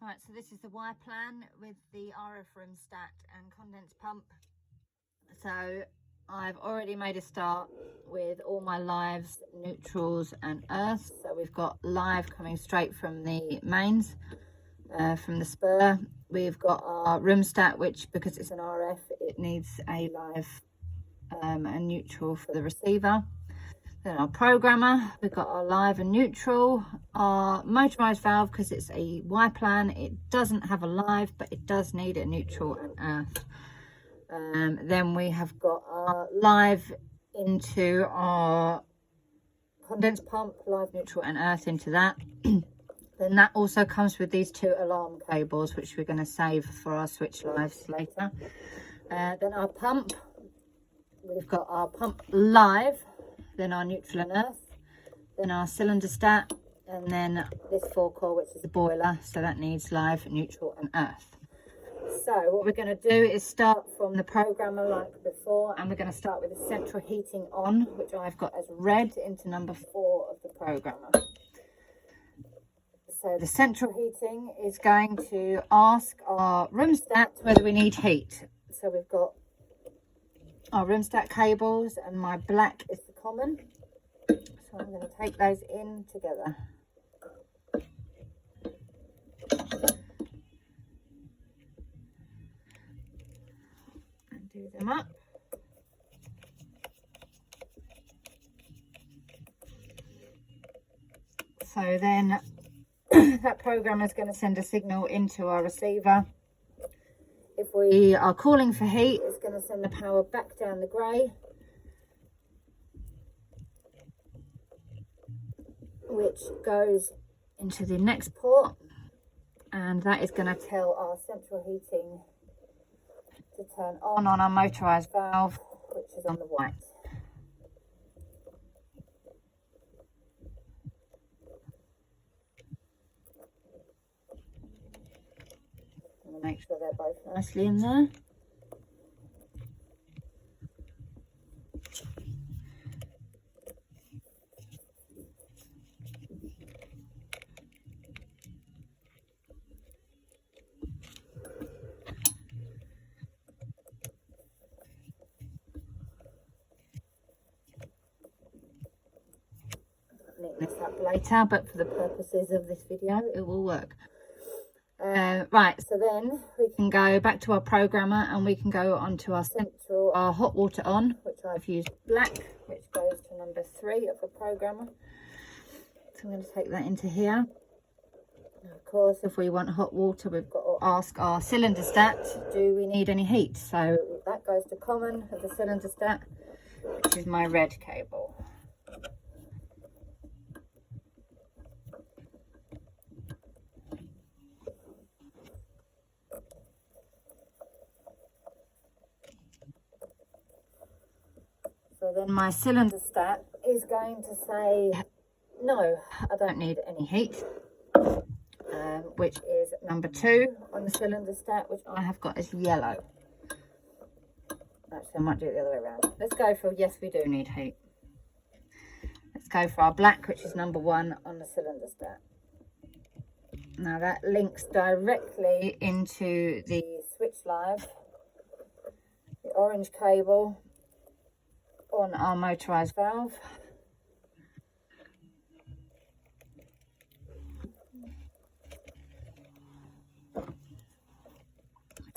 Right, so this is the Y plan with the RF thermostat and condense pump. So I've already made a start with all my lives, neutrals and earths. So we've got live coming straight from the mains, from the spur. We've got our thermostat, which because it's an RF, it needs a live and neutral for the receiver. Then our programmer, we've got our live and neutral, our motorized valve, because it's a Y plan, it doesn't have a live, but it does need a neutral and earth. Then we have got our live into our condense pump, live, neutral and earth into that. Then that also comes with these two alarm cables, which we're going to save for our switch lives later. Then our pump, we've got our pump live, then our neutral and earth, then our cylinder stat, and then this 4-core, which is a boiler, so that needs live, neutral and earth. So what we're going to do is start from the programmer like before, and we're going to start with the central heating on, which I've got as red into number 4 of the programmer. So the central heating is going to ask our thermostat whether we need heat. So we've got our thermostat cables, and my black is the common, so I'm going to take those in together. And do them up. So then that programmer is going to send a signal into our receiver. If we are calling for heat, it's going to send the power back down the grey, which goes into the next port, and that is going to tell our central heating to turn on our motorised valve, which is on the white. Make sure they're both nicely in there. I'll neaten this up later, but for the purposes of this video, it will work. Right, so then we can go back to our programmer, and we can go onto our central, our hot water on, which I've used black, which goes to number 3 of the programmer. So I'm going to take that into here. And of course, if we want hot water, we've got to ask our cylinder stat, do we need any heat? So that goes to common of the cylinder stat, which is my red cable. So then my cylinder stat is going to say, no, I don't need any heat, which is number 2 on the cylinder stat, which I have got as yellow. Actually, I might do it the other way around. Let's go for, yes, we do need heat. Let's go for our black, which is number 1 on the cylinder stat. Now that links directly into the switch live, the orange cable on our motorized valve.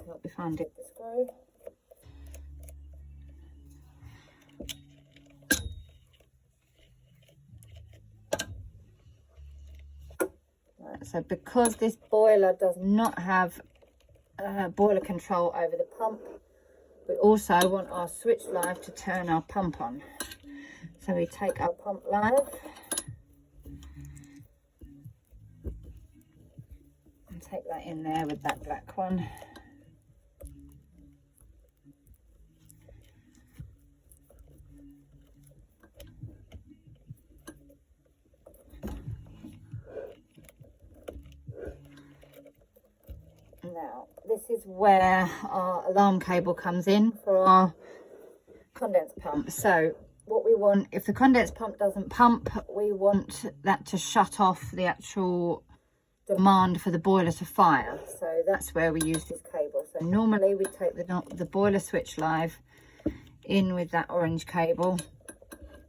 Help if I undo the screw. Right, so because this boiler does not have boiler control over the pump, we also want our switch live to turn our pump on. So we take our pump live and take that in there with that black one. Now, this is where our alarm cable comes in for our condense pump. So what we want, if the condense pump doesn't pump, we want that to shut off the actual demand for the boiler to fire. So that's where we use this cable. So normally we take the boiler switch live in with that orange cable.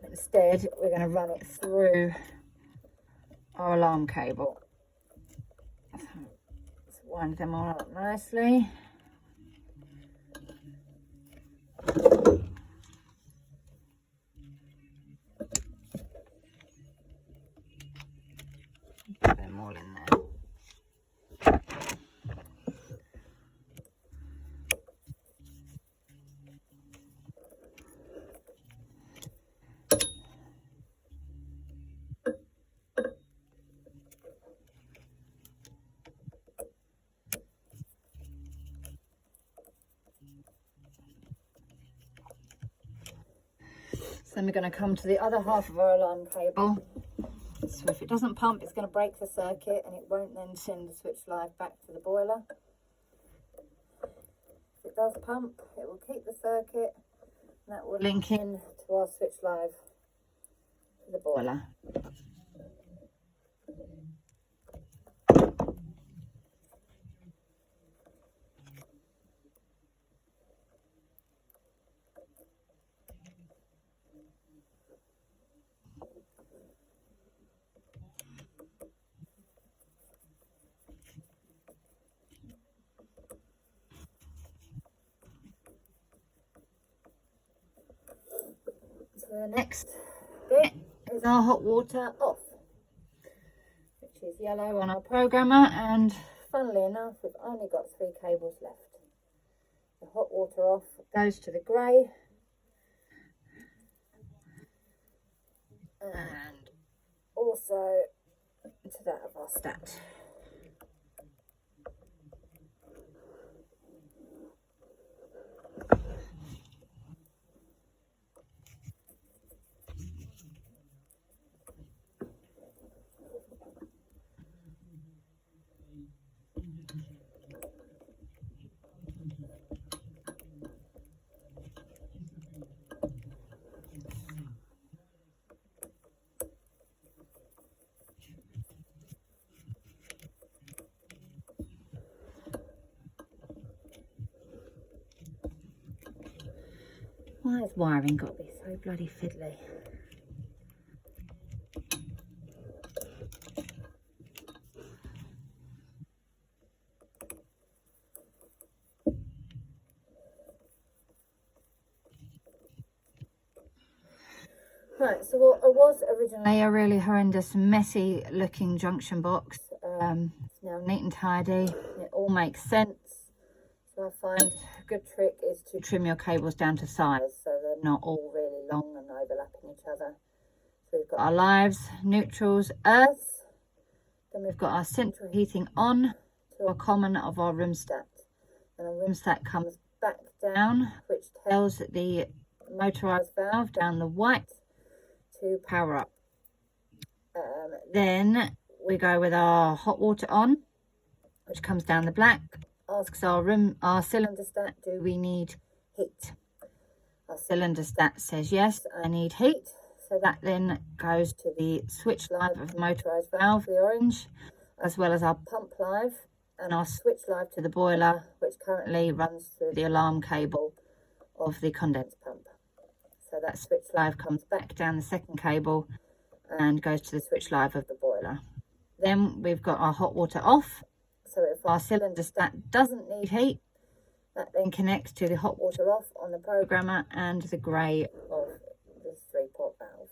Instead, we're going to run it through our alarm cable. So let's wind them all up nicely. Put them all in there. So then we're going to come to the other half of our alarm cable. So if it doesn't pump, it's going to break the circuit and it won't then send the switch live back to the boiler. If it does pump, it will keep the circuit and that will link in to our switch live to the boiler. So the next bit is our hot water off, which is yellow on our programmer, and funnily enough we've only got 3 cables left. The hot water off goes to the grey and also to that of our stat. Why has wiring got to be so bloody fiddly? Right, so what was originally a really horrendous, messy looking junction box, it's now neat and tidy. It all makes sense. So I find a good trick is to trim your cables down to size so they're not all really long and overlapping each other. So we've got our lives, neutrals, earths. Then we've got our central heating on to our common of our room stat. And our room stat comes back down, which tells the motorised valve down the white to power up. Then we go with our hot water on, which comes down the black. Asks our cylinder stat, do we need heat? Our cylinder stat says yes, I need heat. So that then goes to the switch live of the motorised valve, the orange, as well as our pump live and our switch live to the boiler, which currently runs through the alarm cable of the condense pump. So that switch live comes back down the second cable and goes to the switch live of the boiler. Then we've got our hot water off. So if our cylinder stat doesn't need heat, that then connects to the hot water off on the programmer and the grey of this 3-port valve.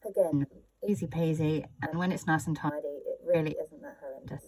Again, easy peasy, and when it's nice and tidy, it really isn't that horrendous.